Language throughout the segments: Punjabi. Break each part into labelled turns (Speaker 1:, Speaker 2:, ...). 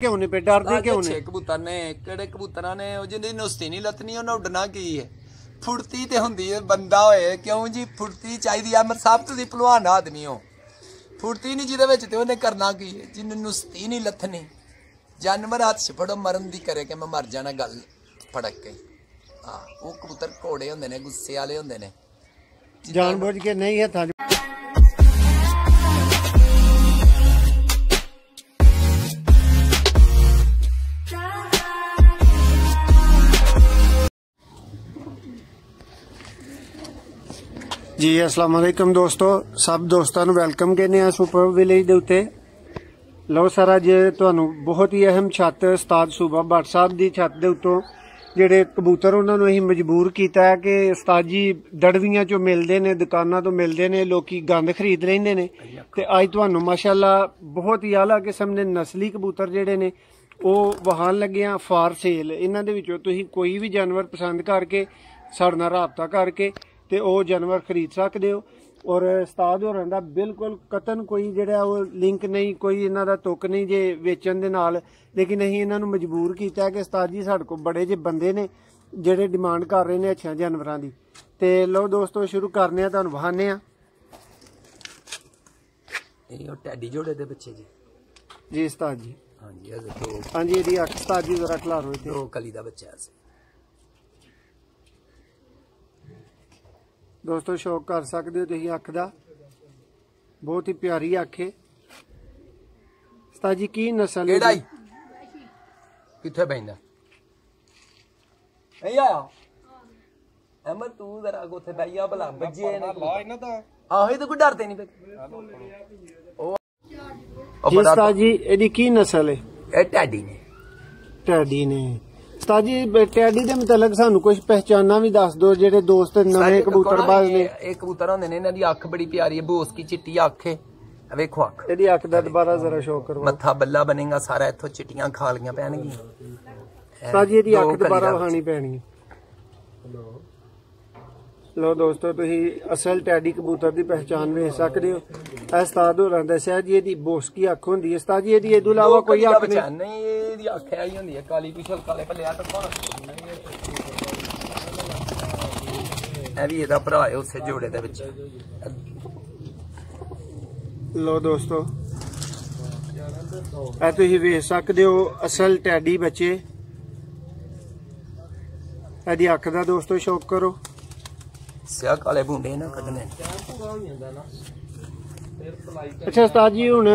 Speaker 1: क्यों नहीं पे डरदे क्यों ने?
Speaker 2: कबूतर ने किहड़े कबूतरां ने जिंदी नुस्ती नहीं लतनी उन्हें उड्डना की है। फुर्ती ते हुंदी है बंदा होए क्यों जी फुर्ती चाहिदी है। अमर साहब तुसीं भलवान आदमी हो, फुर्ती नहीं जिहदे विच ते उन्हें करना की है। जिन्हें नुस्ती नहीं लथनी जानवर हाथ च फड़ो मरन दी करे कि मैं मर जाना गल फड़क के। हाँ वो कबूतर घोड़े हुंदे ने, गुस्से वाले हुंदे ने,
Speaker 1: जानबूझ के नहीं है था। जी अस्सलाम वालेकुम दोस्तों, सब दोस्तों नूं वेलकम कहने आ सुपर विलेज दे उत्ते। लो सर अज तुहानूं बहुत ही अहम छत उस्ताद सूबा भट्ट साहब दी छत दे उत्तों जिहड़े कबूतर उन्हां नूं असीं मजबूर कीता है कि उस्ताद जी दड़वियां चों मिलदे ने, दुकानां तो मिलदे ने, लोकी गंद खरीद लैंदे ने ते अज तुहानूं माशाअल्लाह बहुत ही आला किस्म दे नस्ली कबूतर जिहड़े ने ओह वहान लगे आ फॉर सेल। इन्हां दे विचों तुसीं कोई भी जानवर पसंद करके साडे नाल राबता करके ते ओह जानवर खरीद सकते हो। और उस्ताद होरां दा बिल्कुल कतन कोई जिहड़ा ओह लिंक नहीं, कोई इन्हां दा तुक नहीं जे वेचण दे नाल, लेकिन असीं इन्हां नूं मजबूर कीता है कि उस्ताद जी साडे कोल बड़े जे बंदे ने जिहड़े डिमांड कर रहे ने अच्छे जानवरां दी। ते लो दोस्तों शुरू करने आ, तुहानूं वहाने आ।
Speaker 2: ਇਹ ਟੈਡੀ ਜੋੜੇ ਦੇ ਬੱਚੇ ਜੀ।
Speaker 1: जी उस्ताद जी
Speaker 2: ਹਾਂਜੀ ਇਹ ਦੇਖੋ।
Speaker 1: ਹਾਂਜੀ ਇਹਦੀ ਅੱਖ उस्ताद जी जरा खलारो इत्थे।
Speaker 2: ਉਹ ਕਲੀ ਦਾ ਬੱਚਾ ਸੀ
Speaker 1: दोस्तों शौक कर सकते हो तुसीं अख दा, बहुत ही प्यारी अख है। उस्ताद जी की नस्ल है?
Speaker 2: किथे बहिंदा नहीं आया अहमद तू जरा उथे बैया भला बजे ने ला इना दा आहो ये तो कोई डरते नहीं पे।
Speaker 1: जी उस्ताद जी एदी की नस्ल है?
Speaker 2: ए टैडी ने।
Speaker 1: टैडी ने। उस्ताद जी टैडी दे मुतलक सानू कुछ पहचाना भी दस दो जेडे दोस्त नवे कबूतरबाज ने।
Speaker 2: ये कबूतर होंदे ने, इन्हां दी अख बड़ी प्यारी है, बोस की चिट्टी अख है। वेखो अख
Speaker 1: एदी अख दा दोबारा जरा शो करो।
Speaker 2: मत्था बल्ला बनेगा सारा, इथों चिट्टियां खालियां पैणगियां।
Speaker 1: उस्ताद जी एदी अख दोबारा वहानी पैनी है। लो दोस्तों तुसीं असल टैडी कबूतर दी पहचान वेख सकदे हो। उस्ताद होरां दस्सिया जी एदी बोस की अख हुंदी है। उस्ताद जी एदी इदों इलावा कोई अख
Speaker 2: नहीं? एदी अख आई हुंदी है काली पिछल काले भलिया तो कौन ए भी एदा भरा है उसे जोड़े दे विच।
Speaker 1: लो दोस्तों ए तुसीं वेख सकदे हो असल टैडी बच्चे। एदी अख दा दोस्तों शौक करो।
Speaker 2: स्या काले बूंदे ना कढने।
Speaker 1: अच्छा उस्ताद जी हुण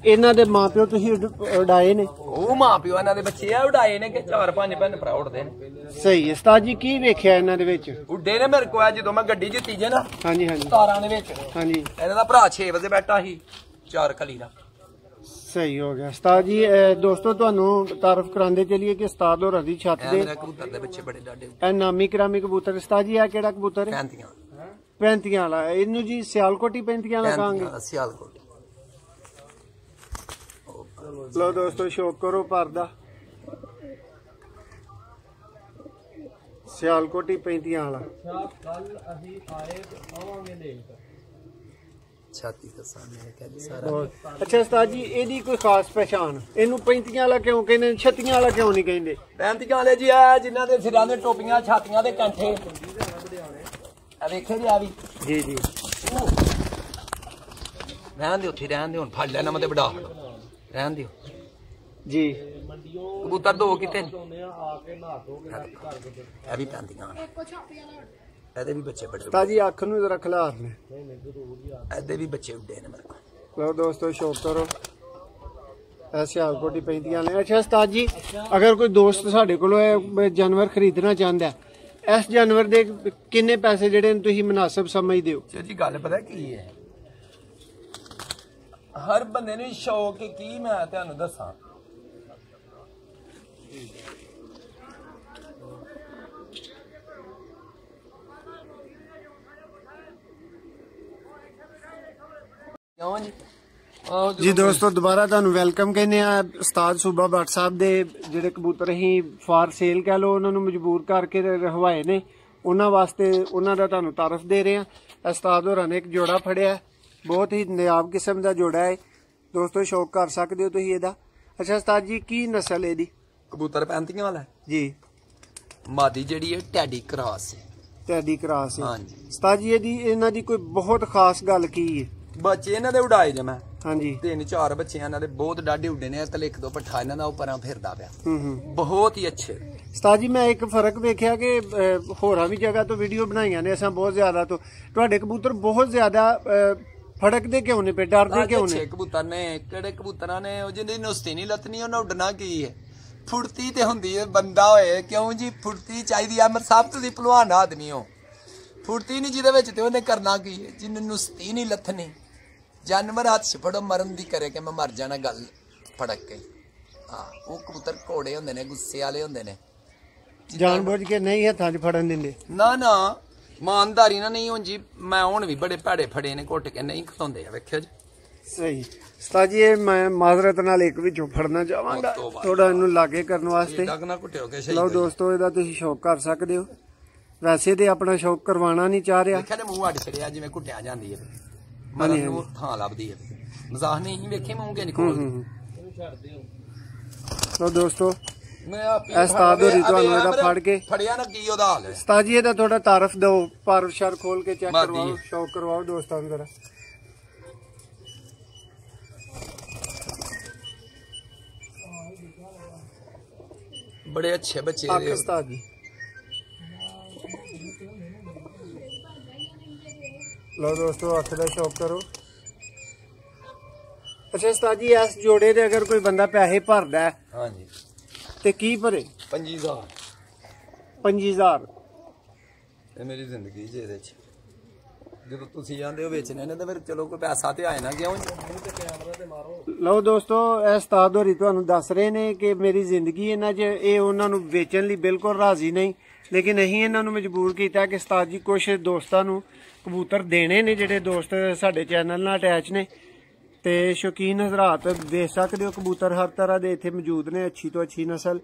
Speaker 1: इन्हां दे मां प्यो तुसीं उड़ाए ने?
Speaker 2: ओ मां प्यो इन्हां दे बच्चे आ उड़ाए ने कि 4-5 भैन भरा उड़दे ने।
Speaker 1: सही है उस्ताद जी की वेख्या इन्हां दे विच?
Speaker 2: उड्डे ने मेरे को जदों मैं गड्डी जित्ती जे ना।
Speaker 1: हां जी हां जी
Speaker 2: 17 दे विच।
Speaker 1: हां जी
Speaker 2: इन्हां दा भरा 6 बजे बैठा ही 4 कली दा।
Speaker 1: सही हो गया उस्ताद जी। दोस्तों तुहानूं तारफ करांदे चलिए कि उस्ताद होरां दी छत दे
Speaker 2: मेरे कबूतर दे बच्चे बड़े डाडे
Speaker 1: ए नामी करामी कबूतर। उस्ताद जी आ केड़ा कबूतर है?
Speaker 2: पैंतियां।
Speaker 1: पैंतियां वाला इनू जी सियालकोटी पैंतियां वाला कहांगे।
Speaker 2: सियालकोट।
Speaker 1: लो दोस्तों शौक करो पर्दा सियालकोटी पैंतियां वाला।
Speaker 2: छाती के सामने कह सारा।
Speaker 1: अच्छा उस्ताद जी एदी कोई खास पहचान? इनू पैंतियां वाला क्यों कहंदे, छत्तियां वाला क्यों नहीं कहंदे?
Speaker 2: पैंतियां वाले जी आ जिन्हां दे सिरां दे टोपियां छातियां दे कंठे आ वेखे जी आ भी
Speaker 1: जी जी
Speaker 2: रहन दे उत्थे रहन दे हुण फड़ लेना मते बड़ा रहन दियो
Speaker 1: जी।
Speaker 2: कबूतर दो किते ए भी पैंतियां एदे भी बच्चे बड़े।
Speaker 1: उस्ताद जी अख नूं जरा खिलार ने
Speaker 2: एदे भी बच्चे उड्डे ने मेरे को।
Speaker 1: लो दोस्तों शौक करो सियालकोटी पैंतियां ने। अच्छा उस्ताद जी अगर कोई दोस्त साडे कोलों जानवर खरीदना चाहता है इस जानवर दे किन्ने पैसे जेहड़े तुसीं मुनासिब समझदे हो?
Speaker 2: जी गल पता की है, हर बंदे नूं शौक की मैं तुहानूं दस्सां।
Speaker 1: जी दोस्तों दोबारा तुहानूं वेलकम कहने आ। उस्ताद सूबा भट्ट साहब दे जिहड़े कबूतर असीं फॉर सेल कह लो उन्हां नूं मजबूर करके रखवाए ने, उन्हां वास्ते उन्हां दा तुहानूं तारफ दे रहे हैं। उस्ताद होरां ने एक जोड़ा फड़िया, बहुत ही नायाब किस्म दा जोड़ा है दोस्तों, शौक कर सकदे हो तुसीं इहदा। अच्छा उस्ताद जी की नस्ल है दी?
Speaker 2: कबूतर 35 वाला
Speaker 1: जी।
Speaker 2: मादी ਜਿਹੜੀ ਹੈ ਟੈਡੀ ਕ੍ਰਾਸ ਹੈ।
Speaker 1: ਟੈਡੀ ਕ੍ਰਾਸ ਹੈ।
Speaker 2: ਹਾਂਜੀ
Speaker 1: ਉਸਤਾਦ ਜੀ ਇਹਨਾਂ ਦੀ ਕੋਈ ਬਹੁਤ ਖਾਸ ਗੱਲ ਕੀ ਹੈ?
Speaker 2: ਬੱਚੇ ਇਹਨਾਂ ਦੇ ਉਡਾਏ ਜੇ ਮੈਂ। ਹਾਂਜੀ 3-4 ਬੱਚੇ ਇਹਨਾਂ ਦੇ ਬਹੁਤ ਡਾਢੇ ਉੱਡੇ ਨੇ ਤੇ ਲਿਖ ਦੋ ਪੱਠਾ ਇਹਨਾਂ ਦਾ ਉੱਪਰਾਂ ਫਿਰਦਾ ਪਿਆ। ਬਹੁਤ ਹੀ ਅੱਛੇ।
Speaker 1: ਉਸਤਾਦ ਜੀ ਮੈਂ ਇੱਕ ਫਰਕ ਵੇਖਿਆ ਕਿ ਹੋਰਾਂ ਵੀ ਜਗ੍ਹਾ ਤੋਂ ਵੀਡੀਓ ਬਣਾਈਆਂ ਨੇ ਅਸਾਂ ਬਹੁਤ ਜ਼ਿਆਦਾ ਤੋਂ ਤੁਹਾਡੇ ਕਬੂਤਰ ਬਹੁਤ ਜ਼ਿਆਦਾ ਫੜਕਦੇ ਕਿਉਂ ਨੇ ਪਏ, ਡਰਦੇ ਕਿਉਂ ਨੇ?
Speaker 2: ਕਬੂਤਰ ਨੇ ਕਿਹੜੇ ਕਬੂਤਰਾਂ ਨੇ ਉਹ ਜਿਹਦੀ ਨੁਸਤੀ ਨਹੀਂ ਲੱਤਨੀ ਉਹਨਾਂ ਉੱਡਣਾ ਕੀ ਹੈ। ਫੁਰਤੀ ਤੇ ਹੁੰਦੀ ਹੈ ਬੰਦਾ ਹੋਏ ਕਿਉਂ ਜੀ ਫੁਰਤੀ ਚਾਹੀਦੀ ਆ। ਮੈਂ ਸਭ ਤੋਂ ਦੀ ਭਲਵਾਨ ਆਦਮੀ ਹਾਂ। ਫੁਰਤੀ ਨਹੀਂ ਜਿਹਦੇ ਵਿੱਚ ਤੇ ਉਹਨੇ ਕਰਨਾ ਕੀ ਹੈ। ਜਿਹਨੂੰ ਨੁਸਤੀ ਨਹੀਂ ਲੱਥਣੀ ਜਾਨਵਰ ਹੱਥ 'ਚ ਫੜੋ ਮਰਨ ਦੀ ਕਰੇ ਕਿ ਮੈਂ ਮਰ ਜਾਣਾ ਗੱਲ ਫੜਕ ਕੇ। ਹਾਂ ਉਹ ਕਬੂਤਰ ਘੋੜੇ ਹੁੰਦੇ ਨੇ ਗੁੱਸੇ ਵਾਲੇ ਹੁੰਦੇ ਨੇ
Speaker 1: ਜਾਣ ਬੁੱਝ ਕੇ ਨਹੀਂ ਹੱਥਾਂ 'ਚ ਫੜਨ ਦਿੰਦੇ।
Speaker 2: ਨਾ ਨਾ ਇਮਾਨਦਾਰੀ ਨਾਲ ਨਹੀਂ ਹੁਣ ਜੀ। ਮੈਂ ਹੁਣ ਵੀ ਬੜੇ ਭੈੜੇ ਫੜੇ ਨੇ ਘੁੱਟ ਕੇ ਨਹੀਂ ਖਲਾਉਂਦੇ ਆ ਵੇਖਿਆ ਜੀ।
Speaker 1: ਸਹੀ ਉਸਤਾਦ ਜੀ ਮੈਂ ਮਾਜ਼ਰਤ ਨਾਲ ਇੱਕ ਵਿੱਚੋਂ ਫੜਨਾ ਚਾਹਾਂਗਾ ਥੋੜਾ ਇਹਨੂੰ ਲਾਗੇ ਕਰਨ ਵਾਸਤੇ। ਲਓ ਦੋਸਤੋ ਇਹਦਾ ਤੁਸੀਂ ਸ਼ੌਕ ਕਰ ਸਕਦੇ ਹੋ। ਵੈਸੇ ਤੇ ਆਪਣਾ ਸ਼ੌਕ ਕਰਵਾਉਣਾ ਨਹੀਂ ਚਾਹ ਰਿਹਾ।
Speaker 2: ਵੇਖਿਆ ਨੇ ਮੂੰਹ ਅੱਡ ਛੜਿਆ ਜਿਵੇਂ ਘੁੱਟਿਆ ਜਾਂਦੀ ਹੈ ਮਰਨ ਨੂੰ ਥਾਂ ਲੱਭਦੀ ਹੈ। ਮਜ਼ਾਕ ਨਹੀਂ ਵੇਖੇ ਮੂੰਹ ਕੇ ਨਿਕਲ।
Speaker 1: ਲਓ ਦੋਸਤੋ ਉਸਤਾਦ ਹੋਰੀ ਤੁਹਾਨੂੰ ਇਹਦਾ ਫੜ ਕੇ
Speaker 2: ਫੜਿਆ ਨਾ ਕੀ ਉਹਦਾ ਹਾਲ ਹੈ।
Speaker 1: ਉਸਤਾਦ ਜੀ ਇਹਦਾ ਥੋੜਾ ਤਾਰਫ ਦਿਓ ਪਰ ਸ਼ਰ ਖੋਲ ਕੇ ਚੈੱਕ ਕਰਵਾਓ ਸ਼ੌਕ ਕਰਵਾਓ ਦੋਸਤਾਂ ਨੂੰ ਜਰਾ।
Speaker 2: बड़े अच्छे बच्चे
Speaker 1: उस्ताद जी। लो दोस्तों अख का शौक करो। अच्छा उस्ताद जी इस जोड़े दे अगर कोई बंदा पैसे भरदा है
Speaker 2: हां जी
Speaker 1: ते की भरे? 25,000 ते
Speaker 2: मेरी जिंदगी जे ਇਹਦੇ ਚ ਜਦੋਂ ਤੁਸੀਂ ਜਾਂਦੇ ਹੋ ਵੇਚਣੇ ਨੇ ਤਾਂ ਫਿਰ ਚਲੋ ਕੋਈ ਪੈਸਾ ਤੇ ਆਏ ਨਾ ਕਿਉਂ ਤੇ ਕੈਮਰਾ ਤੇ ਮਾਰੋ।
Speaker 1: ਲਓ ਦੋਸਤੋ ਇਹ ਉਸਤਾਦ ਹੋਰੀ ਤੁਹਾਨੂੰ ਦੱਸ ਰਹੇ ਨੇ ਕਿ ਮੇਰੀ ਜ਼ਿੰਦਗੀ ਇਹਨਾਂ 'ਚ ਇਹ ਉਹਨਾਂ ਨੂੰ ਵੇਚਣ ਲਈ ਬਿਲਕੁਲ ਰਾਜ਼ੀ ਨਹੀਂ ਲੇਕਿਨ ਅਸੀਂ ਇਹਨਾਂ ਨੂੰ ਮਜਬੂਰ ਕੀਤਾ ਕਿ ਉਸਤਾਦ ਜੀ ਕੁਝ ਦੋਸਤਾਂ ਨੂੰ ਕਬੂਤਰ ਦੇਣੇ ਨੇ ਜਿਹੜੇ ਦੋਸਤ ਸਾਡੇ ਚੈਨਲ ਨਾਲ ਅਟੈਚ ਨੇ ਤੇ ਸ਼ੌਕੀਨ ਹਜ਼ਰਾਤ ਦੇਖ ਸਕਦੇ ਹੋ ਕਬੂਤਰ ਹਰ ਤਰ੍ਹਾਂ ਦੇ ਇੱਥੇ ਮੌਜੂਦ ਨੇ। ਅੱਛੀ ਤੋਂ ਅੱਛੀ ਨਸਲ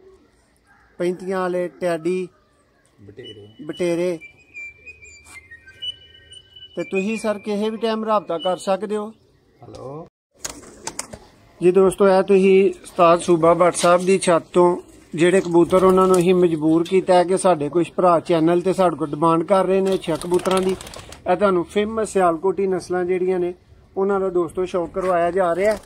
Speaker 1: 35 ਵਾਲੇ ਟੈਡੀ ਬਟੇਰੇ ਤੇ ਤੁਸੀਂ ਸਰ ਕਿਸੇ ਵੀ ਟਾਈਮ ਰਾਬਤਾ ਕਰ ਸਕਦੇ ਹੋ।
Speaker 2: ਹੈਲੋ
Speaker 1: ਜੀ ਦੋਸਤੋ ਇਹ ਤੁਸੀਂ ਉਸਤਾਦ ਸੂਬਾ ਭੱਟ ਸਾਹਿਬ ਦੀ ਛੱਤ ਤੋਂ ਜਿਹੜੇ ਕਬੂਤਰ ਉਹਨਾਂ ਨੂੰ ਅਸੀਂ ਮਜਬੂਰ ਕੀਤਾ ਕਿ ਸਾਡੇ ਕੁਝ ਭਰਾ ਚੈਨਲ ਤੇ ਸਾਡੇ ਕੋਲ ਡਿਮਾਂਡ ਕਰ ਰਹੇ ਨੇ 6 ਕਬੂਤਰਾਂ ਦੀ। ਇਹ ਤੁਹਾਨੂੰ ਫੇਮਸ ਸਿਆਲਕੋਟੀ ਨਸਲਾਂ ਜਿਹੜੀਆਂ ਨੇ ਉਹਨਾਂ ਦਾ ਦੋਸਤੋ ਸ਼ੌਕ ਕਰਵਾਇਆ ਜਾ ਰਿਹਾ ਹੈ।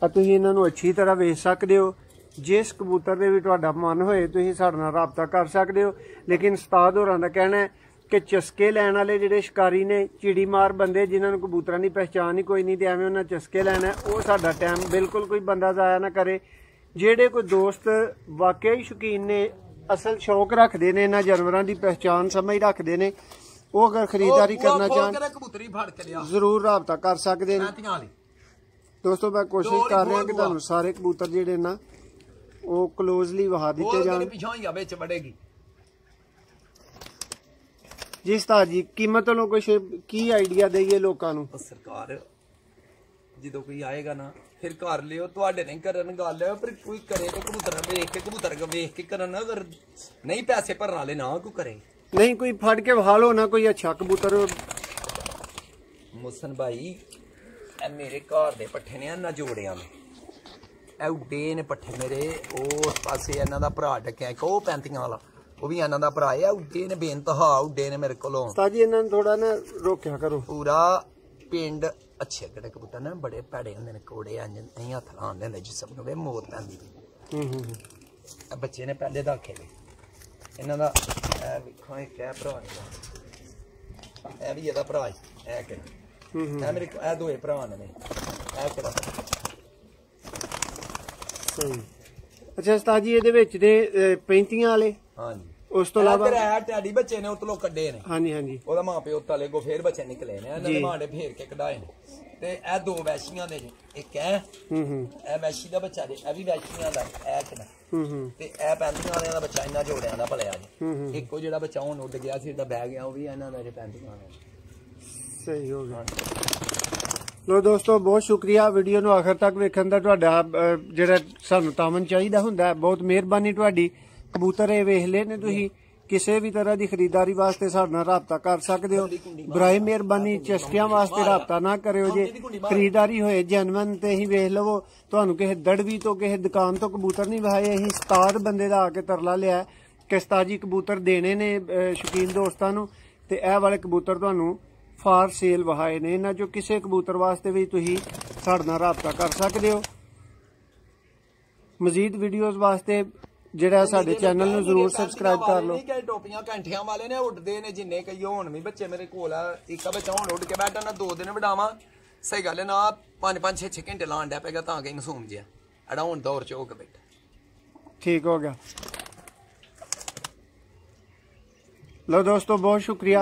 Speaker 1: ਤੁਸੀਂ ਇਹਨਾਂ ਨੂੰ ਅੱਛੀ ਤਰ੍ਹਾਂ ਵੇਚ ਸਕਦੇ ਹੋ। ਜਿਸ ਕਬੂਤਰ ਦੇ ਵੀ ਤੁਹਾਡਾ ਮਨ ਹੋਏ ਤੁਸੀਂ ਸਾਡੇ ਨਾਲ ਰਾਬਤਾ ਕਰ ਸਕਦੇ ਹੋ। ਲੇਕਿਨ ਉਸਤਾਦ ਹੋਰਾਂ ਦਾ ਕਹਿਣਾ ਹੈ ਕਿ ਚਸਕੇ ਲੈਣ ਵਾਲੇ ਜਿਹੜੇ ਸ਼ਿਕਾਰੀ ਨੇ ਚਿੜੀ ਮਾਰ ਬੰਦੇ ਜਿਨ੍ਹਾਂ ਨੂੰ ਕਬੂਤਰਾਂ ਦੀ ਪਹਿਚਾਣ ਹੀ ਕੋਈ ਨਹੀਂ ਤੇ ਐਵੇਂ ਉਹਨਾਂ ਚਸਕੇ ਲੈਣਾ ਉਹ ਸਾਡਾ ਟਾਈਮ ਬਿਲਕੁਲ ਕੋਈ ਬੰਦਾ ਜ਼ਾਇਆ ਨਾ ਕਰੇ। ਜਿਹੜੇ ਕੋਈ ਦੋਸਤ ਵਾਕਿਆ ਹੀ ਸ਼ੌਕੀਨ ਨੇ ਅਸਲ ਸ਼ੌਕ ਰੱਖਦੇ ਨੇ ਇਹਨਾਂ ਜਾਨਵਰਾਂ ਦੀ ਪਹਿਚਾਣ ਸਮਝ ਰੱਖਦੇ ਨੇ ਉਹ ਅਗਰ ਖਰੀਦਦਾਰੀ ਕਰਨਾ ਚਾਹਣ ਜ਼ਰੂਰ ਰਾਬਤਾ ਕਰ ਸਕਦੇ ਨੇ। ਦੋਸਤੋ ਮੈਂ ਕੋਸ਼ਿਸ਼ ਕਰ ਰਿਹਾ ਕਿ ਤੁਹਾਨੂੰ ਸਾਰੇ ਕਬੂਤਰ ਜਿਹੜੇ ਨਾ ਉਹ ਕਲੋਜ਼ਲੀ ਵਹਾ ਦਿੱਤੇ ਜਾਣ। जी उस्ताद जी कीमत वालों कुछ की आइडिया दईए लोगों नूं?
Speaker 2: सरकार जो कोई आएगा ना फिर घर लियो तुहाडे नहीं करन गल पर कोई करे तो कबूतर वेख के करन अगर नहीं पैसे भरने वाले ना कोई करे
Speaker 1: नहीं कोई फड़ के वहा लो ना कोई अच्छा कबूतर।
Speaker 2: मुसन भाई मेरे घर दे पट्ठे ने ना जोड़िया में ए उड्डे ने पट्ठे मेरे उस पासे इन्हां दा भरा डक्या एक 35 वाला ਉਹ ਵੀ ਇਹਨਾਂ ਦਾ ਭਰਾ ਹੈ। ਉੱਡੇ ਨੇ ਬੇਨਤਹਾ ਉੱਡੇ ਨੇ ਮੇਰੇ ਕੋਲੋਂ।
Speaker 1: ਉਸਤਾਦ ਜੀ ਇਹਨਾਂ ਨੂੰ ਥੋੜਾ ਨਾ ਰੋਕਿਆ ਕਰੋ।
Speaker 2: ਪੂਰਾ ਪਿੰਡ ਅੱਛੇ ਕਿਹੜੇ ਕਬੂਤਰ ਨੇ ਬੜੇ ਭੈੜੇ ਹੁੰਦੇ ਨੇ ਕੋੜੇ ਅੰਜ ਨਹੀਂ ਹੱਥ ਲਾਉਂਦੇ ਹੁੰਦੇ ਜਿਸ ਨੂੰ ਵੇ ਮੌਤ ਪੈਂਦੀ ਇਹ ਬੱਚੇ ਨੇ ਪਹਿਲੇ ਦਾਖੇ ਨੇ ਇਹਨਾਂ ਦਾ ਇਹ ਵੇਖੋ ਇਹ ਕਿਹ ਭਰਾ ਨੇ ਇਹ ਵੀ ਇਹਦਾ ਭਰਾ ਹੈ ਇਹ ਕਿਹੜਾ ਇਹ ਮੇਰੇ ਇਹ ਦੋਏ ਭਰਾ ਨੇ ਇਹ ਕਿਹੜਾ
Speaker 1: ਸਹੀ। ਅੱਛਾ ਉਸਤਾਦ ਜੀ ਇਹਦੇ ਵਿੱਚ ਦੇ 35 ਵਾਲੇ
Speaker 2: ਹਾਂਜੀ
Speaker 1: ਉਸ ਤੋਂ ਇਲਾਵਾ
Speaker 2: ਟੈਡੀ ਬੱਚੇ ਨੇ ਉਤਲੋਂ ਕੱਢੇ ਨੇ।
Speaker 1: ਹਾਂਜੀ ਹਾਂਜੀ
Speaker 2: ਉਹਦਾ ਮਾਂ ਪਿਓ ਤਲੇ ਕੋ ਫੇਰ ਬੱਚੇ ਨਿਕਲੇ ਨੇ ਇਹਨਾਂ ਦੇ ਮਾਂਡੇ ਫੇਰ ਕੇ ਕਢਾਏ ਨੇ ਤੇ ਇਹ ਦੋ ਵੈਸ਼ੀਆਂ ਦੇ ਇੱਕ ਹੈ ਇਹ ਵੈਸ਼ੀ ਦਾ ਬੱਚਾ ਜੇ ਇਹ ਵੀ ਵੈਸ਼ੀਆਂ ਦਾ ਇਹ ਕਿਹੜਾ ਤੇ ਇਹ 35 ਵਾਲਿਆਂ ਦਾ ਬੱਚਾ ਇਹਨਾਂ ਜੋੜਿਆਂ ਦਾ ਭਲਿਆ ਜੀ। ਇੱਕੋ ਜਿਹੜਾ ਬੱਚਾ ਹੁਣ ਉੱਡ ਗਿਆ ਸੀ ਇਹਦਾ ਬਹਿ ਗਿਆ ਉਹ ਵੀ ਇਹਨਾਂ ਦਾ ਜੇ 35 ਵਾਲਿਆਂ
Speaker 1: ਸਹੀ ਹੋ ਗਿਆ। ਲੋ ਦੋਸਤੋ ਬਹੁਤ ਸ਼ੁਕਰੀਆ ਵੀਡੀਓ ਨੂੰ ਆਖਰ ਤੱਕ ਵੇਖਣ ਦਾ ਤੁਹਾਡਾ ਜਿਹੜਾ ਸਾਨੂੰ ਤਾਮਨ ਚਾਹੀਦਾ ਹੁੰਦਾ ਬਹੁਤ ਮਿਹਰਬਾਨੀ ਤੁਹਾਡੀ। ਕਬੂਤਰ ਇਹ ਵੇਖ ਲਏ ਨੇ ਤੁਸੀਂ ਕਿਸੇ ਵੀ ਤਰ੍ਹਾਂ ਦੀ ਖਰੀਦਦਾਰੀ ਵਾਸਤੇ ਸਾਡੇ ਨਾਲ ਰਾਬਤਾ ਕਰ ਸਕਦੇ ਹੋ। ਬਰਾਏ ਮਿਹਰਬਾਨੀ ਚਸਕਿਆਂ ਵਾਸਤੇ ਰਾਬਤਾ ਨਾ ਕਰਿਓ ਜੇ। ਖਰੀਦਦਾਰੀ ਹੋਏ ਜੈਨੂਇਨ ਤੇ ਹੀ ਵੇਖ ਲਵੋ। ਤੁਹਾਨੂੰ ਕਿਸੇ ਦੜਵੀ ਤੋਂ ਕਿਸੇ ਦੁਕਾਨ ਤੋਂ ਕਬੂਤਰ ਨਹੀਂ ਵਹਾਏ। ਅਸੀਂ ਉਸਤਾਦ ਬੰਦੇ ਦਾ ਆ ਕੇ ਤਰਲਾ ਲਿਆ ਕਿ ਉਸਤਾਜੀ ਕਬੂਤਰ ਦੇਣੇ ਨੇ ਸ਼ੌਕੀਨ ਦੋਸਤਾਂ ਨੂੰ, ਤੇ ਇਹ ਵਾਲੇ ਕਬੂਤਰ ਤੁਹਾਨੂੰ ਫਾਰ ਸੇਲ ਵਹਾਏ ਨੇ। ਇਹਨਾਂ ਚੋਂ ਕਿਸੇ ਕਬੂਤਰ ਵਾਸਤੇ ਵੀ ਤੁਸੀਂ ਸਾਡੇ ਨਾਲ ਰਾਬਤਾ ਕਰ ਸਕਦੇ ਹੋ। ਮਜ਼ੀਦ ਵੀਡੀਓਜ਼ ਵਾਸਤੇ ਜਿਹੜਾ ਸਾਡੇ ਚੈਨਲ ਨੂੰ ਜ਼ਰੂਰ ਸਬਸਕ੍ਰਾਈਬ ਕਰ ਲਓ।
Speaker 2: ਟੋਪੀਆਂ ਘੰਟਿਆਂ ਵਾਲੇ ਨੇ ਉੱਡਦੇ ਨੇ ਜਿੰਨੇ ਕਈ ਹੋਣ ਵੀ ਬੱਚੇ ਮੇਰੇ ਕੋਲ ਆ। ਇੱਕ ਬੱਚਾ ਹੁਣ ਉੱਡ ਕੇ ਬੈਠਾ ਨਾ 2 ਦਿਨ ਵਡਾਵਾਂ ਸਹੀ ਗੱਲ ਹੈ ਨਾ 5-5 6 ਘੰਟੇ ਲਾਣ ਡਿਆ ਪੈਗਾ ਤਾਂ ਕਿ ਮਾਸੂਮ ਜਿਹਾ ਅੜਾ ਹੁਣ ਦੌਰ ਚ ਹੋ ਕੇ ਬੈਠਾ
Speaker 1: ਠੀਕ ਹੋ ਗਿਆ। ਲਓ ਦੋਸਤੋ ਬਹੁਤ ਸ਼ੁਕਰੀਆ।